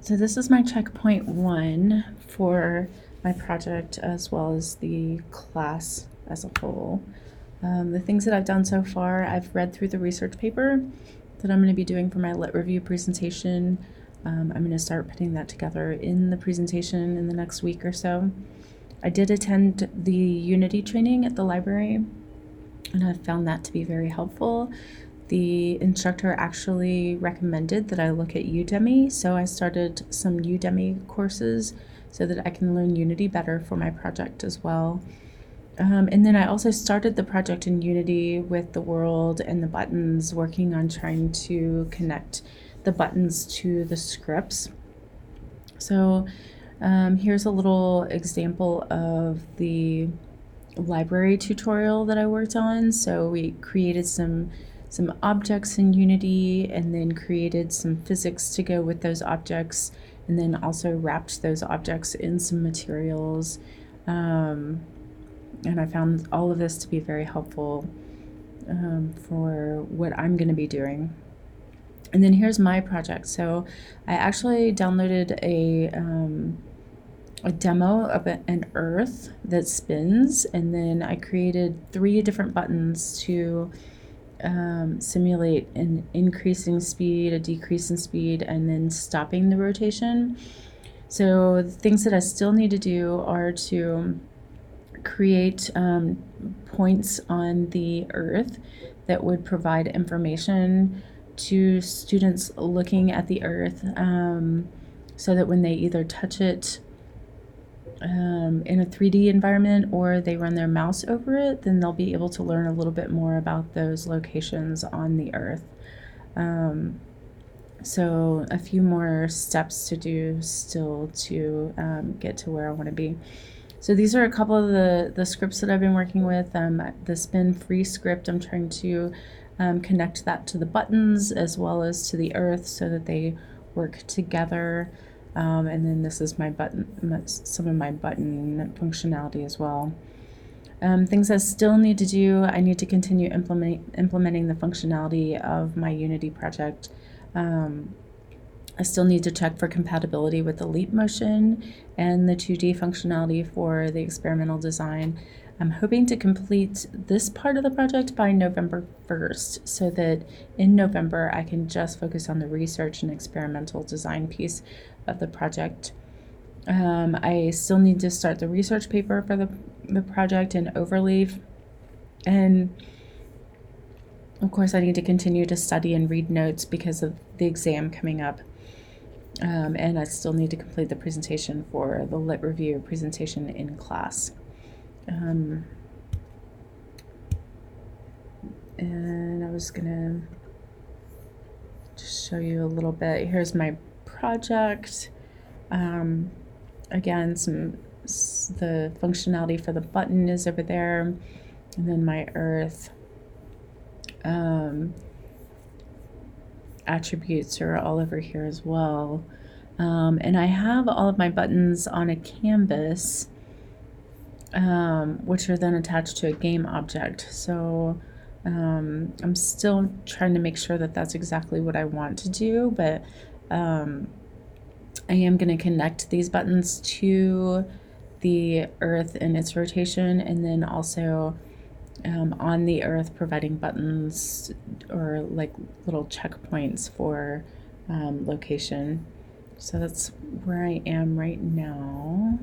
So this is my checkpoint 1 for my project as well as the class as a whole. The things that I've done so far, I've read through the research paper that I'm going to be doing for my lit review presentation. I'm going to start putting that together in the presentation in the next week or so. I did attend the Unity training at the library, and I've found that to be very helpful. The instructor actually recommended that I look at Udemy, so I started some Udemy courses so that I can learn Unity better for my project as well. And then I also started the project in Unity with the world and the buttons, working on trying to connect the buttons to the scripts. So here's a little example of the library tutorial that I worked on. So we created some objects in Unity and then created some physics to go with those objects, and then also wrapped those objects in some materials. And I found all of this to be very helpful for what I'm going to be doing. And then here's my project. So I actually downloaded a demo of an Earth that spins, and then I created 3 different buttons to simulate an increasing speed, a decrease in speed, and then stopping the rotation. So the things that I still need to do are to create points on the Earth that would provide information to students looking at the Earth, so that when they either touch it in a 3D environment or they run their mouse over it, then they'll be able to learn a little bit more about those locations on the Earth. So a few more steps to do still to get to where I want to be. So these are a couple of the scripts that I've been working with. The spin free script, I'm trying to connect that to the buttons as well as to the Earth so that they work together. And then this is my button, some of my button functionality as well. Things I still need to do, I need to continue implementing the functionality of my Unity project. I still need to check for compatibility with the leap motion and the 2D functionality for the experimental design. I'm hoping to complete this part of the project by November 1st, so that in November I can just focus on the research and experimental design piece of the project. I still need to start the research paper for the project and Overleaf. And of course I need to continue to study and read notes because of the exam coming up. And I still need to complete the presentation for the lit review presentation in class. And I was gonna just show you a little bit. Here's my project. Again, the functionality for the button is over there, and then my Earth attributes are all over here as well. And I have all of my buttons on a canvas, which are then attached to a game object. So I'm still trying to make sure that that's exactly what I want to do, but I am going to connect these buttons to the Earth and its rotation, and then also on the Earth providing buttons or like little checkpoints for location. So that's where I am right now.